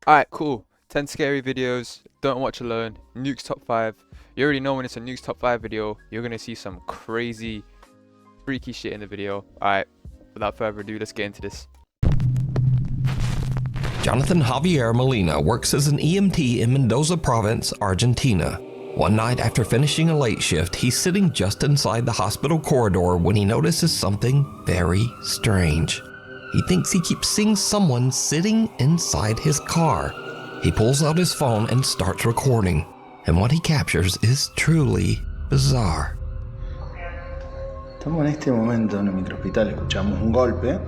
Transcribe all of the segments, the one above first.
Alright, cool. 10 scary videos. Don't watch alone. Nuke's top 5. You already know when it's a Nuke's top 5 video, you're gonna see some crazy, freaky shit in the video. Alright, without further ado, let's get into this. Jonathan Javier Molina works as an EMT in Mendoza Province, Argentina. One night after finishing a late shift, he's sitting just inside the hospital corridor when he notices something very strange. He thinks he keeps seeing someone sitting inside his car. He pulls out his phone and starts recording, and what he captures is truly bizarre. Estamos en este momento en el microhospital, escuchamos un golpe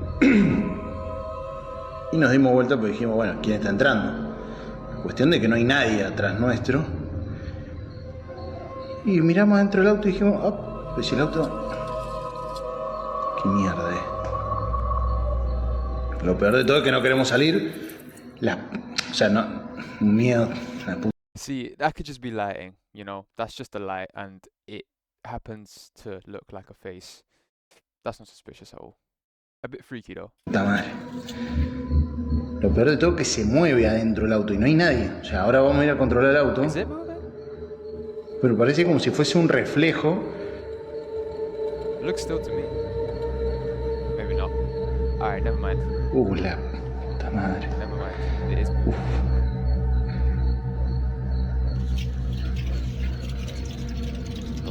y nos dimos vuelta porque dijimos, bueno, ¿quién está entrando? Cuestión de que no hay nadie atrás nuestro. Y miramos dentro del auto y dijimos, oh, pues si el auto... ¿Qué mierda es? Lo peor de todo es que no queremos salir. O sea, no... Un miedo. La puta. See, that could just be lighting, you know? That's just a light and it happens to look like a face. That's not suspicious at all. A bit freaky though. Puta madre. Lo peor de todo es que se mueve adentro del auto y no hay nadie. O sea, ahora vamos a ir a controlar el auto. Is it moving? Pero parece como si fuese un reflejo. It looks still to me. Maybe not. Alright, never mind. La puta madre. Never mind. It is moving.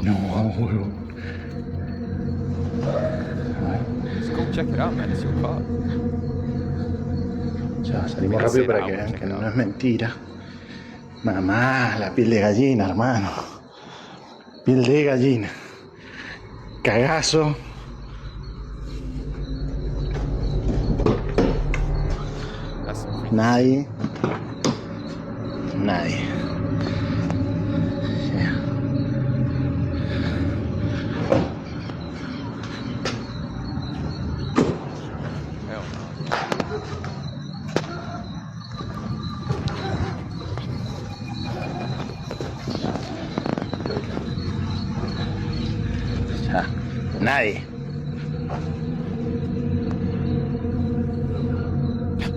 No, huevo. Just go check it out, man. It's your car. Ya, salimos rápido para que vean que no es mentira. Mamá, la piel de gallina, hermano. Piel de gallina. Cagazo. Nadie. Nadie.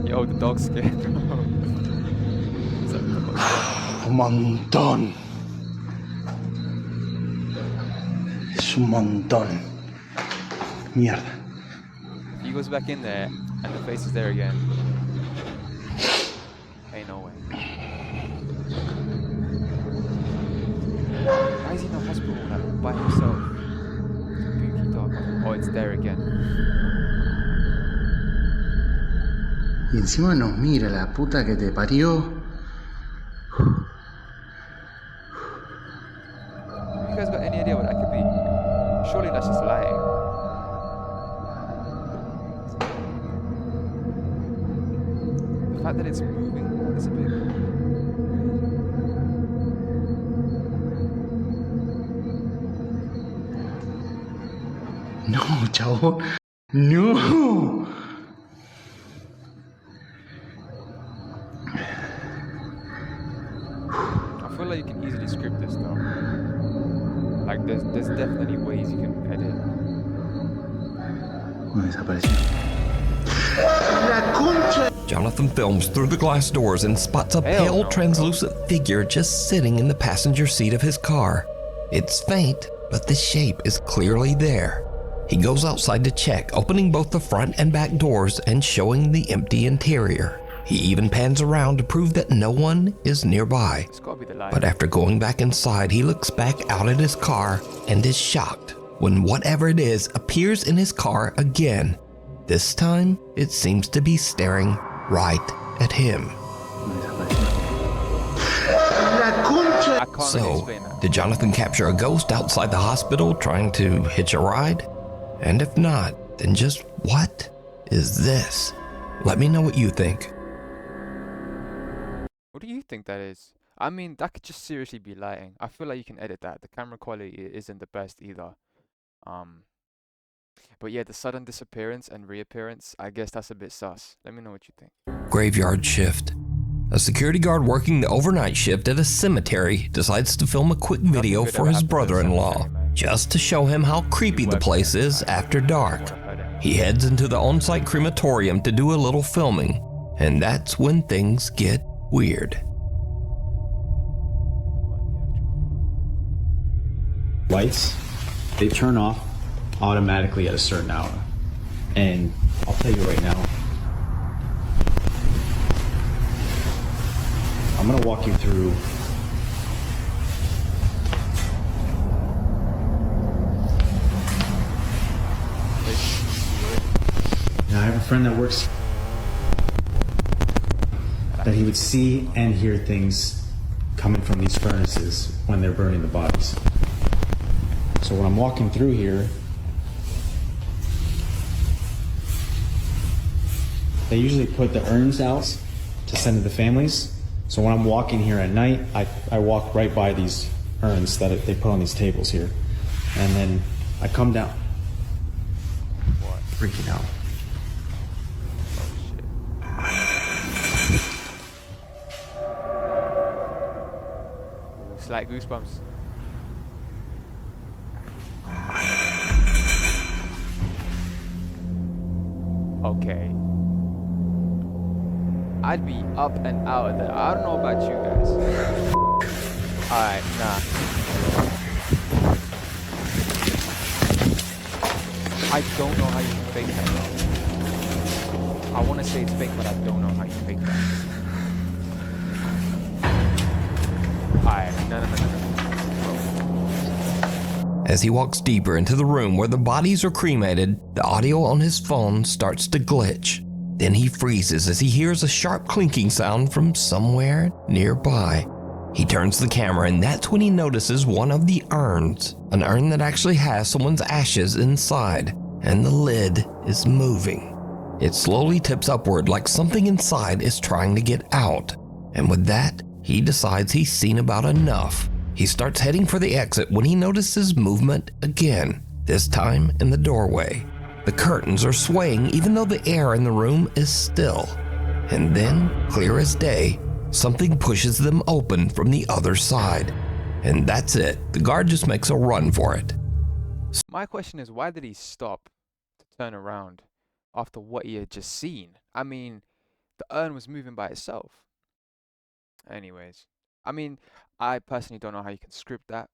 Yo, the dog's scared. Un montón. Es un montón. Mierda. He goes back in there and the face is there again. Ain't no way. Why is he in the hospital like, by himself? Spooky dog. Oh, it's there again. Y encima nos mira la puta que te parió. You guys got any idea what that could be? Surely that's just lying. The fact that it's moving is a bit weird. No, chavo. No. I feel like you can easily script this though. Like there's definitely ways you can edit. Desapareció. La concha. Jonathan films through the glass doors and spots a Hell pale, no, translucent figure just sitting in the passenger seat of his car. It's faint, but the shape is clearly there. He goes outside to check, opening both the front and back doors and showing the empty interior. He even pans around to prove that no one is nearby. It's gotta be the light. But after going back inside, he looks back out at his car and is shocked when whatever it is appears in his car again. This time, it seems to be staring right at him. I can't really So, explain that. did Jonathan capture a ghost outside the hospital trying to hitch a ride? And if not, then just what is this? Let me know what you think. What do you think that is? I mean, that could just seriously be lighting. I feel like you can edit that. The camera quality isn't the best either. But yeah, the sudden disappearance and reappearance, I guess that's a bit sus. Let me know what you think. Graveyard shift. A security guard working the overnight shift at a cemetery decides to film a quick video for his brother-in-law, just to show him how creepy the place is after dark. He heads into the on-site crematorium to do a little filming, and that's when things get weird. Lights, they turn off automatically at a certain hour. And I'll tell you right now, I'm gonna walk you through now. I have a friend that works that he would see and hear things coming from these furnaces when they're burning the bodies. So when I'm walking through here, they usually put the urns out to send to the families. So when I'm walking here at night, I walk right by these urns that they put on these tables here. And then I come down. What? Freaking out. It's like goosebumps. Okay. I'd be up and out of there. I don't know about you guys. Alright, nah. I don't know how you can fake that. I want to say it's fake, but I don't know how you fake that. Alright, no. As he walks deeper into the room where the bodies are cremated, the audio on his phone starts to glitch. Then he freezes as he hears a sharp clinking sound from somewhere nearby. He turns the camera and that's when he notices one of the urns, an urn that actually has someone's ashes inside, and the lid is moving. It slowly tips upward like something inside is trying to get out. And with that, he decides he's seen about enough. He starts heading for the exit when he notices movement again, this time in the doorway. The curtains are swaying even though the air in the room is still. And then, clear as day, something pushes them open from the other side. And that's it. The guard just makes a run for it. My question is, why did he stop to turn around after what he had just seen? I mean, the urn was moving by itself. Anyways, I mean, I personally don't know how you can script that,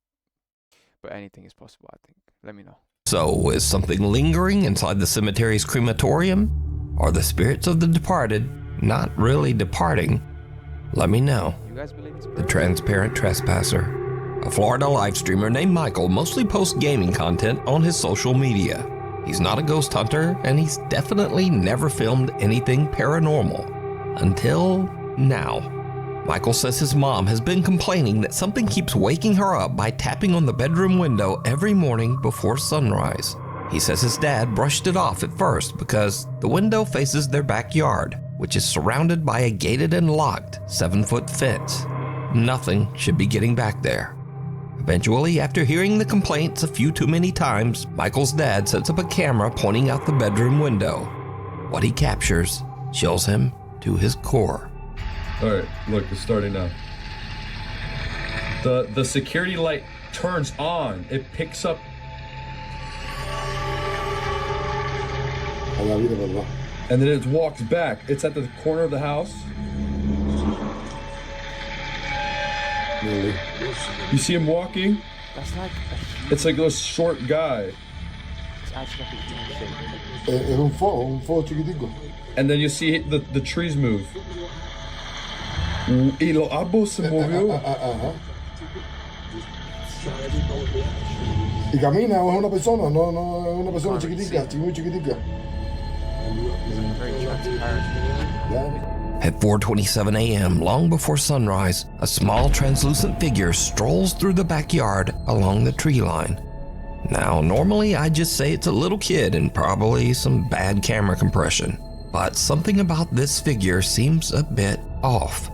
but anything is possible, I think. Let me know. So, is something lingering inside the cemetery's crematorium? Are the spirits of the departed not really departing? Let me know. You guys believe in The spirits? Transparent Trespasser. A Florida live streamer named Michael mostly posts gaming content on his social media. He's not a ghost hunter, and he's definitely never filmed anything paranormal. Until now. Michael says his mom has been complaining that something keeps waking her up by tapping on the bedroom window every morning before sunrise. He says his dad brushed it off at first because the window faces their backyard, which is surrounded by a gated and locked 7-foot fence. Nothing should be getting back there. Eventually, after hearing the complaints a few too many times, Michael's dad sets up a camera pointing out the bedroom window. What he captures chills him to his core. All right, look, it's starting now. The security light turns on. It picks up. And then it walks back. It's at the corner of the house. You see him walking? That's like It's like a short guy. it's actually like a human shape. Era un fuoco chiquitico. And then you see the trees move. Y los árboles se movió. Ajá. Y camina, o es una persona, no es una persona chiquitica, muy chiquitica. Very transparent. Ya. At 4:27 a.m., long before sunrise, a small translucent figure strolls through the backyard along the tree line. Now, normally I'd just say it's a little kid and probably some bad camera compression, but something about this figure seems a bit off.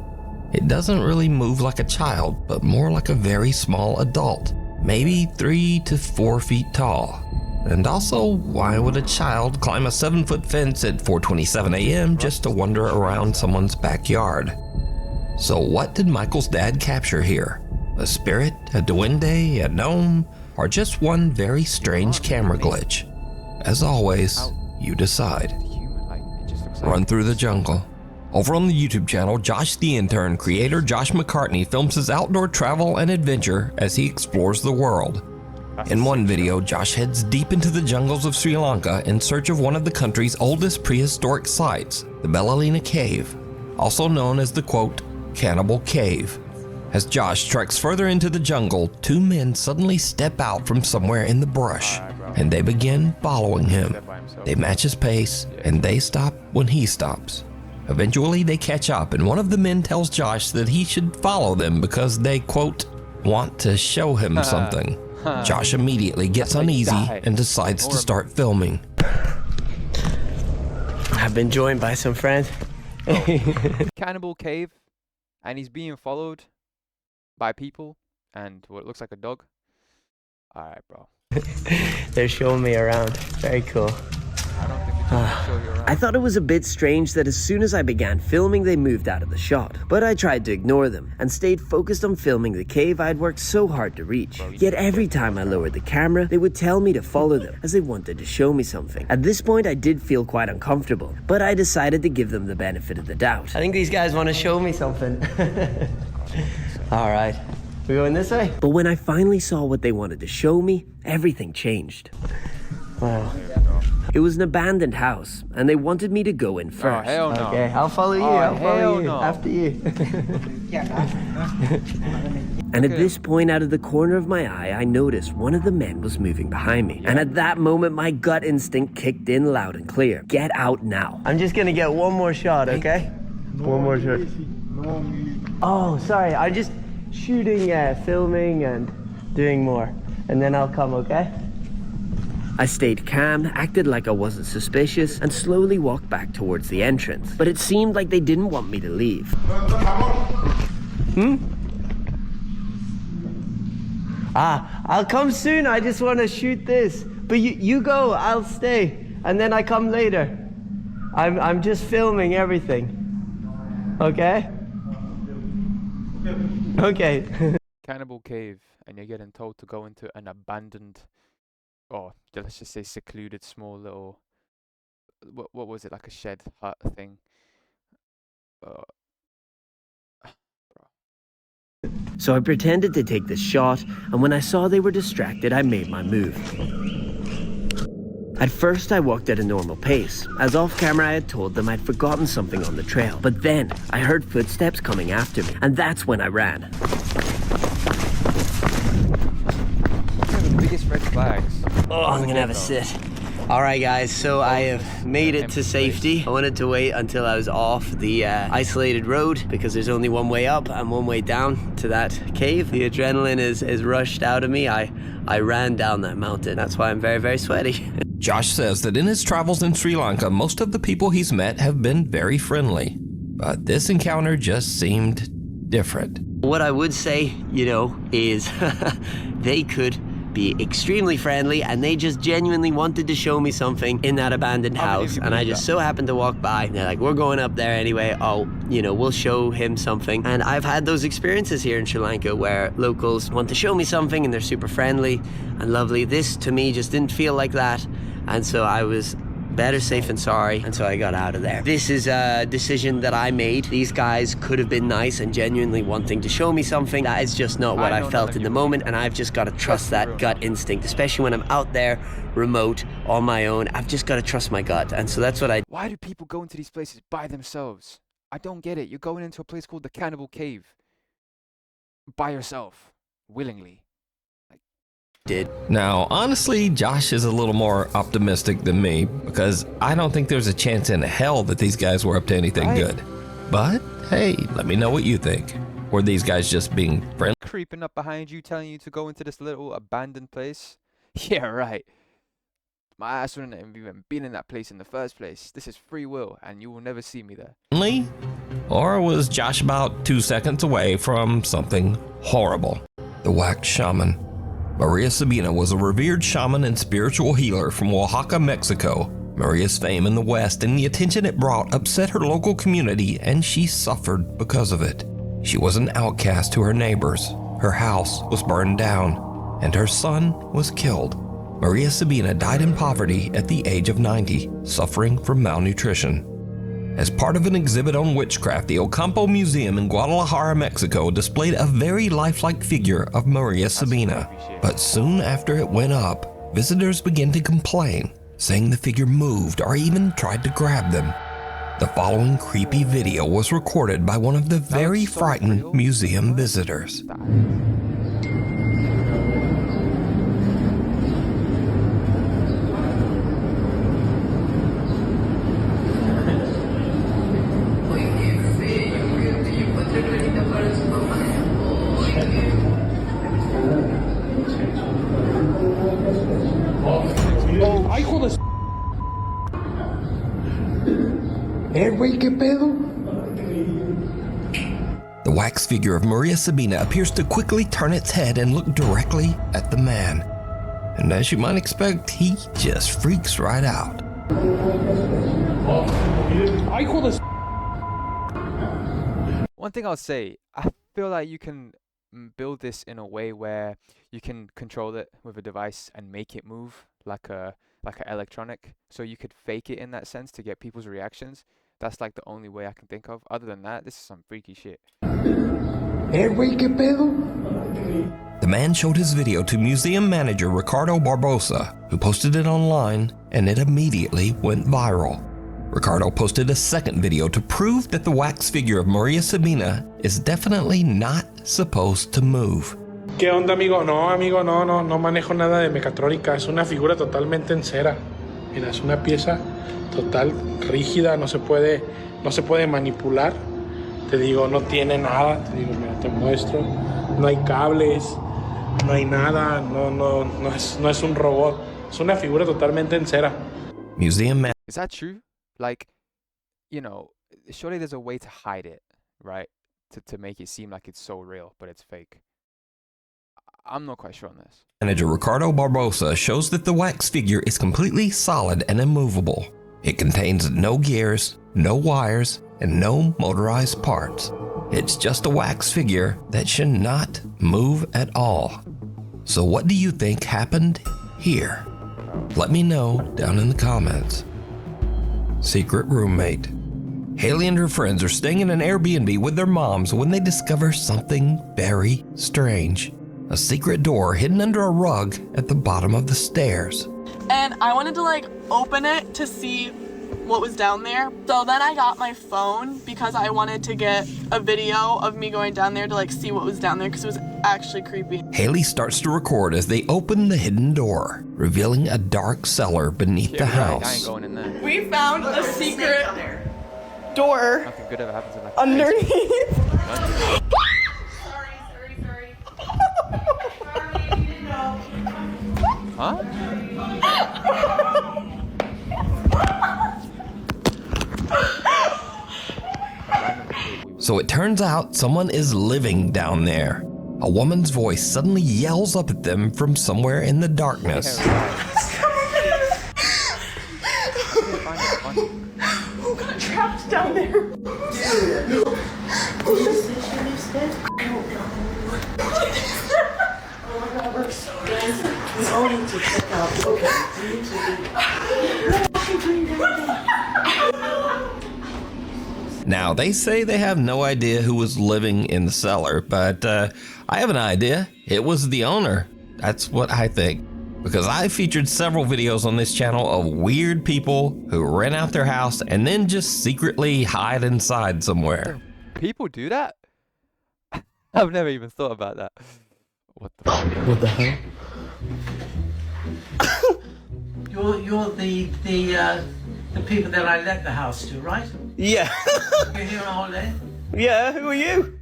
It doesn't really move like a child, but more like a very small adult, maybe 3 to 4 feet tall. And also, why would a child climb a 7-foot fence at 4:27 a.m. just to wander around someone's backyard? So what did Michael's dad capture here? A spirit, a duende, a gnome, or just one very strange camera glitch? As always, you decide. Human, like it just looks like Run through the jungle, Over on the YouTube channel, Josh the Intern, creator Josh McCartney films his outdoor travel and adventure as he explores the world. In one video, Josh heads deep into the jungles of Sri Lanka in search of one of the country's oldest prehistoric sites, the Belalina Cave, also known as the, quote, Cannibal Cave. As Josh treks further into the jungle, two men suddenly step out from somewhere in the brush, and they begin following him. They match his pace, and they stop when he stops. Eventually, they catch up, and one of the men tells Josh that he should follow them because they, quote, want to show him something. Josh immediately gets uneasy and decides to start filming. I've been joined by some friends. Cannibal Cave, and he's being followed by people and what looks like a dog. Alright, bro. They're showing me around. Very cool. I don't think they just show you around. I thought it was a bit strange that as soon as I began filming, they moved out of the shot. But I tried to ignore them and stayed focused on filming the cave I'd worked so hard to reach. Yet every time I lowered the camera, they would tell me to follow them as they wanted to show me something. At this point, I did feel quite uncomfortable, but I decided to give them the benefit of the doubt. I think these guys want to show me something. All right. We going this way? But when I finally saw what they wanted to show me, everything changed. Wow. It was an abandoned house, and they wanted me to go in first. Oh, hell no. Okay, I'll follow you. I'll follow you. After you. And at this point, out of the corner of my eye, I noticed one of the men was moving behind me. And at that moment, my gut instinct kicked in loud and clear. Get out now. I'm just gonna get one more shot, okay? One more shot. Oh, sorry. I'm just shooting, filming, and doing more. And then I'll come, okay? I stayed calm, acted like I wasn't suspicious, and slowly walked back towards the entrance. But it seemed like they didn't want me to leave. I'll come soon. I just want to shoot this. But you go, I'll stay. And then I come later. I'm just filming everything. Okay? Okay. Cannibal Cave, and you're getting told to go into an abandoned, or let's just say secluded, small little, what was it, like a shed hut thing? So I pretended to take the shot, and when I saw they were distracted, I made my move. At first, I walked at a normal pace, as off camera I had told them I'd forgotten something on the trail. But then, I heard footsteps coming after me, and that's when I ran. One of the biggest red flags. Oh, I'm gonna have a sit. Alright guys, so I have made it to safety. I wanted to wait until I was off the isolated road because there's only one way up and one way down to that cave. The adrenaline is rushed out of me. I ran down that mountain. That's why I'm very, very sweaty. Josh says that in his travels in Sri Lanka, most of the people he's met have been very friendly. But this encounter just seemed different. What I would say, is they could be extremely friendly, and they just genuinely wanted to show me something in that abandoned house, and I just so happened to walk by. They're like, we're going up there anyway. We'll show him something. And I've had those experiences here in Sri Lanka where locals want to show me something and they're super friendly and lovely. This to me just didn't feel like that, and so I was better safe than sorry, and so I got out of there. This is a decision that I made. These guys could have been nice and genuinely wanting to show me something. That is just not what I felt in the moment, and I've just got to trust that gut instinct, especially when I'm out there remote on my own. I've just got to trust my gut, and so that's what I... Why do people go into these places by themselves? I don't get it. You're going into a place called the Cannibal Cave by yourself, willingly. did. Now, honestly, Josh is a little more optimistic than me because I don't think there's a chance in hell that these guys were up to anything good. But hey, let me know what you think. Were these guys just being friendly? Creeping up behind you, telling you to go into this little abandoned place? Yeah, right. My ass wouldn't have even been in that place in the first place. This is free will, and you will never see me there. Or was Josh about 2 seconds away from something horrible? The wax shaman. Maria Sabina was a revered shaman and spiritual healer from Oaxaca, Mexico. Maria's fame in the West and the attention it brought upset her local community, and she suffered because of it. She was an outcast to her neighbors. Her house was burned down, and her son was killed. Maria Sabina died in poverty at the age of 90, suffering from malnutrition. As part of an exhibit on witchcraft, the Ocampo Museum in Guadalajara, Mexico displayed a very lifelike figure of Maria Sabina. But soon after it went up, visitors began to complain, saying the figure moved or even tried to grab them. The following creepy video was recorded by one of the very frightened museum visitors. Güey, ¿qué pedo? The wax figure of Maria Sabina appears to quickly turn its head and look directly at the man. And as you might expect, he just freaks right out. One thing I'll say, I feel like you can build this in a way where you can control it with a device and make it move like a electronic. So you could fake it in that sense to get people's reactions. That's like the only way I can think of. Other than that, this is some freaky shit. Güey, ¿qué pedo? The man showed his video to museum manager Ricardo Barbosa, who posted it online, and it immediately went viral. Ricardo posted a second video to prove that the wax figure of Maria Sabina is definitely not supposed to move. ¿Qué onda, amigo? No manejo nada de mecatrónica. Es una figura totalmente en cera. Mira, es una pieza total, rígida, no se puede manipular. Te digo, no tiene nada. Te digo, mira, te muestro. No hay cables, no hay nada. No es un robot. Es una figura totalmente en cera. Museum man. Is that true? Like, you know, surely there's a way to hide it, right? To make it seem like it's so real, but it's fake. I'm not quite sure on this. Manager Ricardo Barbosa shows that the wax figure is completely solid and immovable. It contains no gears, no wires, and no motorized parts. It's just a wax figure that should not move at all. So what do you think happened here? Let me know down in the comments. Secret roommate. Haley and her friends are staying in an Airbnb with their moms when they discover something very strange. A secret door hidden under a rug at the bottom of the stairs. And I wanted to like open it to see what was down there. So then I got my phone because I wanted to get a video of me going down there to like see what was down there because it was actually creepy. Haley starts to record as they open the hidden door, revealing a dark cellar beneath the house. I ain't going in there. We found a secret door Nothing good ever happens in life. underneath. Huh? So it turns out someone is living down there. A woman's voice suddenly yells up at them from somewhere in the darkness. Who got trapped down there? Now, they say they have no idea who was living in the cellar, but I have an idea. It was the owner. That's what I think. Because I featured several videos on this channel of weird people who rent out their house and then just secretly hide inside somewhere. People do that? I've never even thought about that. What the fuck? What the hell? You're the people that I let the house to, right? Yeah. You're here on holiday? Yeah, who are you?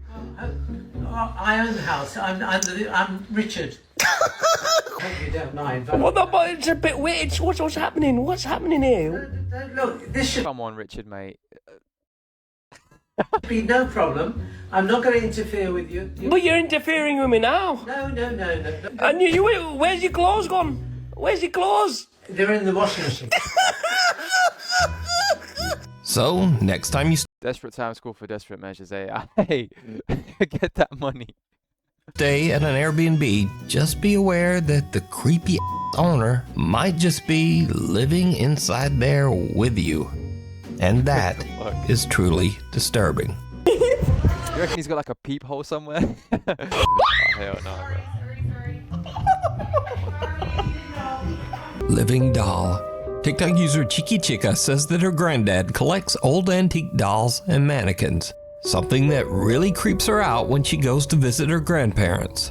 I own the house. I'm Richard. Hope you don't mind. But But it's a bit weird. What's happening? What's happening here? look, this should Come on, Richard, mate. be no problem. I'm not going to interfere with you. But you're interfering with me now. No. And where's your clothes gone? Where's your clothes? They're in the washing machine. So, next time you Desperate times call for desperate measures, eh? Hey, get that money. stay at an Airbnb, just be aware that the creepy owner might just be living inside there with you. And that is truly disturbing. You reckon he's got like a peephole somewhere? Oh, hell no, bro. Living doll. TikTok user Chicky Chica says that her granddad collects old antique dolls and mannequins, something that really creeps her out when she goes to visit her grandparents.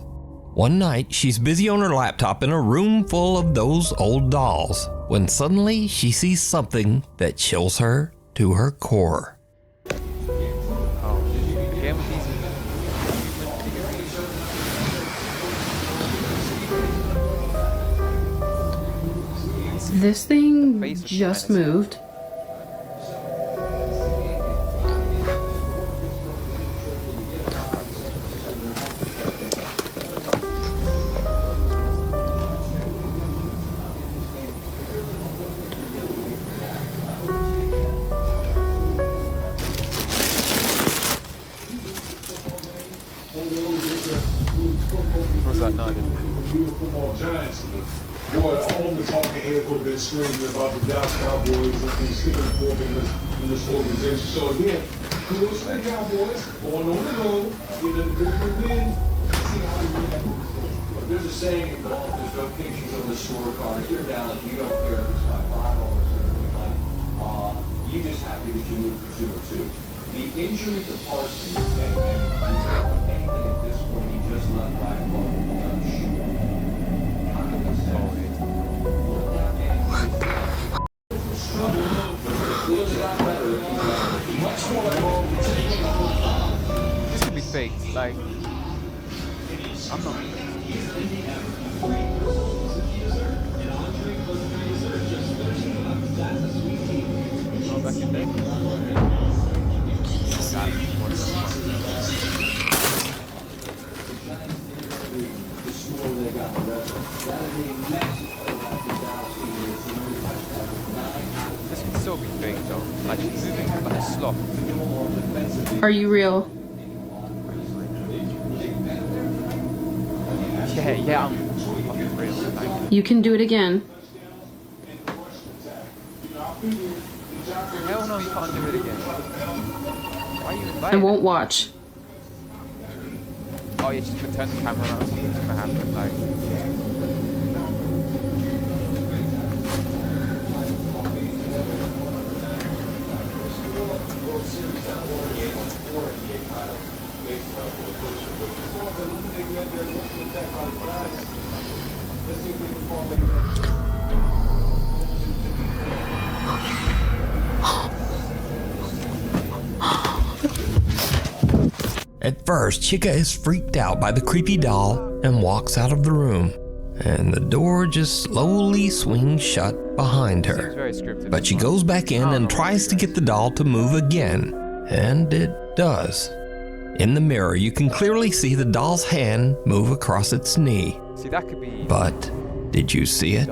One night, she's busy on her laptop in a room full of those old dolls, when suddenly she sees something that chills her to her core. This thing just moved. What's that noise? Boy, all the talking here would have been screaming about the Dallas Cowboys and the sticking fork in this organization. So again, kudos to the Cowboys going on the road, getting a good win. See how we win. But there's a saying in golf, there's no pictures on the scorecard. If you're down, you don't care if it's by $5 or anything like you just happy that you moved to 2-2. The injury to Parsons and anything at this point, he just let Black Ball shoot. This could be fake. Like, I'm not. Go back in there. This can still be fake though. Like she's moving like a sloth. Are you real? Yeah, I'm fucking real. Like, You can do it again. hell no, you can't do it again. Why are you I inviting? won't watch. Oh yeah, just turn the camera around. Something's gonna happen. Like. At first, Chica is freaked out by the creepy doll and walks out of the room, and the door just slowly swings shut behind her. But she goes back in and tries to get the doll to move again, and it does. In the mirror, you can clearly see the doll's hand move across its knee. See, that could be. But did you see it?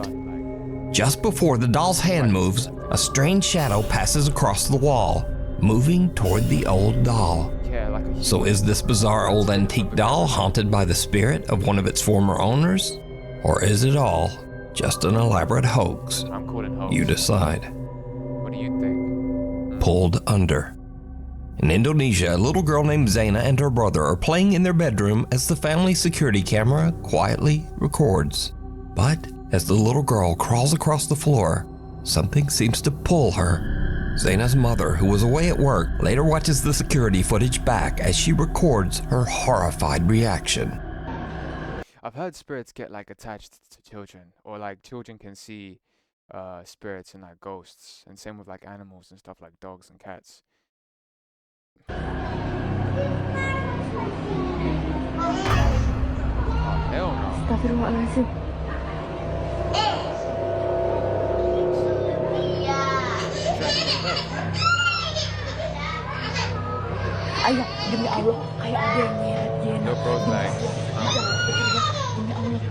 Just before the doll's hand moves, a strange shadow passes across the wall, moving toward the old doll. So is this bizarre old antique doll haunted by the spirit of one of its former owners? Or is it all just an elaborate hoax? I'm calling hoax. You decide. What do you think? Pulled under. In Indonesia, a little girl named Zaina and her brother are playing in their bedroom as the family security camera quietly records. But as the little girl crawls across the floor, something seems to pull her. Zaina's mother, who was away at work, later watches the security footage back as she records her horrified reaction. I've heard spirits get like attached to children, or like children can see spirits and like ghosts, and same with like animals and stuff like dogs and cats. Oh, hell no. Astagfirullahaladzim. Ayah, demi Allah, kayak ada yang nyeret Jenna. No, bro's like, Demi Allah.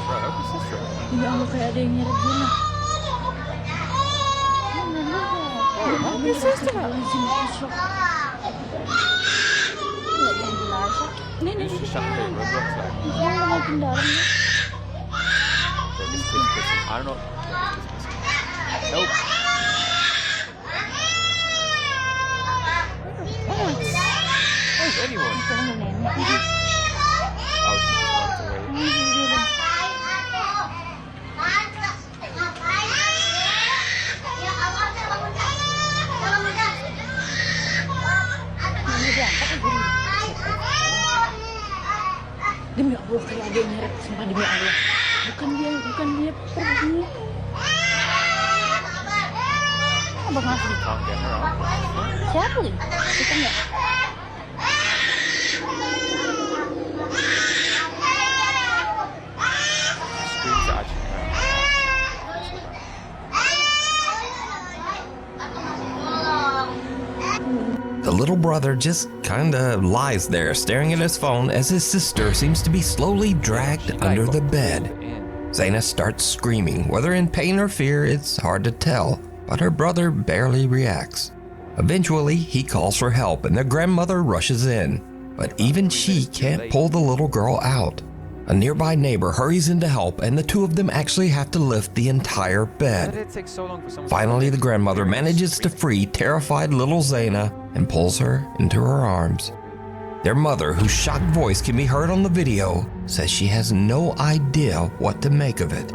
Bro, help your sister. Demi Allah, kayak ada yang nyeret Jenna. Help your sister. Ini She's shut the Roblox like. Jangan ngomongin dalamnya. Bro, this kid's pissing. I don't know. Yeah, this kid's pissing. Help. Oh, she just runs away. Demi Allah, kayak ada yang nyeret, sumpah demi Allah. Bukan dia pergi. Abang Asri. Siapa nih? Kita nggak. The little brother just kinda lies there staring at his phone as his sister seems to be slowly dragged under the bed. Zaina starts screaming. Whether in pain or fear, it's hard to tell, but her brother barely reacts. Eventually, he calls for help and their grandmother rushes in, but even she can't pull the little girl out. A nearby neighbor hurries in to help, and the two of them actually have to lift the entire bed. Finally, the grandmother manages to free terrified little Zaina and pulls her into her arms. Their mother, whose shocked voice can be heard on the video, says she has no idea what to make of it.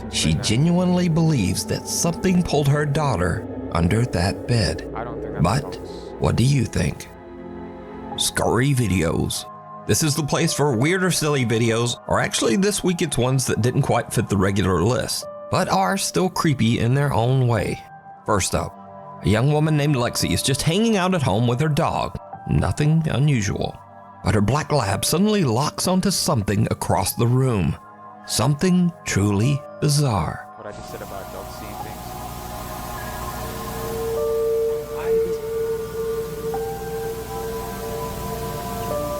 She genuinely believes that something pulled her daughter under that bed. But what do you think? Scary videos. This is the place for weird or silly videos, or actually this week it's ones that didn't quite fit the regular list, but are still creepy in their own way. First up, a young woman named Lexi is just hanging out at home with her dog. Nothing unusual. But her black lab suddenly locks onto something across the room. Something truly bizarre. What I just said about dogs seeing things.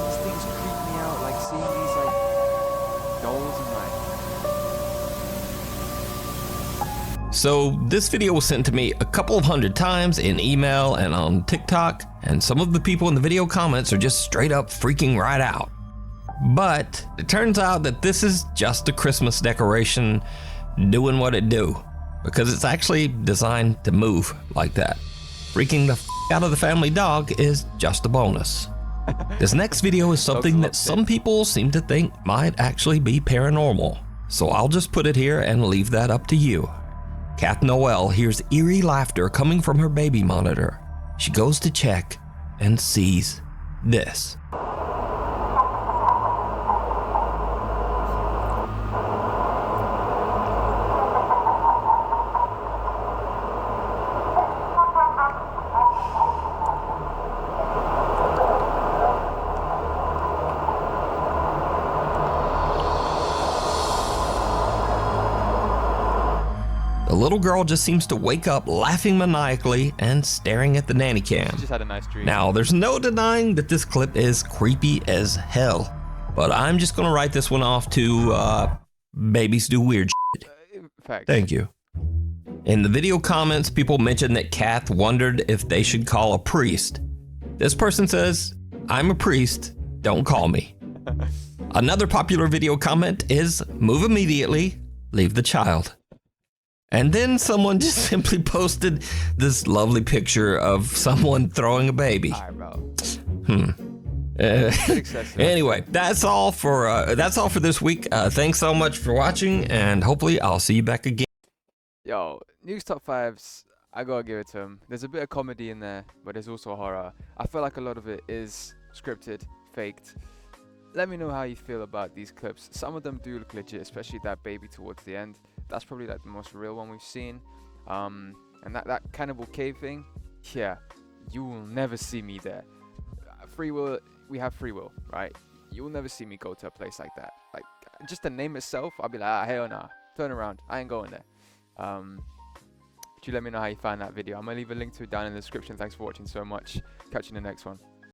These things creep me out, like seeing these like dolls and like. So this video was sent to me a couple of hundred times in email and on TikTok, and some of the people in the video comments are just straight up freaking right out. But it turns out that this is just a Christmas decoration doing what it do, because it's actually designed to move like that. Freaking the out of the family dog is just a bonus. This next video is something that some people seem to think might actually be paranormal, so I'll just put it here and leave that up to you. Kath Noel hears eerie laughter coming from her baby monitor. She goes to check and sees this. The little girl just seems to wake up laughing maniacally and staring at the nanny cam. She just had a nice dream. Now, there's no denying that this clip is creepy as hell, but I'm just gonna write this one off to babies do weird shit. Facts. Thank you. In the video comments, people mentioned that Kath wondered if they should call a priest. This person says, "I'm a priest, don't call me." Another popular video comment is, "Move immediately, leave the child." And then someone just simply posted this lovely picture of someone throwing a baby. Anyway, that's all for this week. Thanks so much for watching, and hopefully I'll see you back again. Yo, Nuke's top 5s, I gotta give it to him. There's a bit of comedy in there, but there's also horror. I feel like a lot of it is scripted, faked. Let me know how you feel about these clips. Some of them do look legit, especially that baby towards the end. That's probably like the most real one we've seen. And that cannibal cave thing, yeah, you will never see me there. Free will, we have free will, right? You will never see me go to a place like that. Like, just the name itself, I'll be like, hell nah, turn around, I ain't going there. But you let me know how you found that video. I'm gonna leave a link to it down in the description. Thanks for watching so much. Catch you in the next one.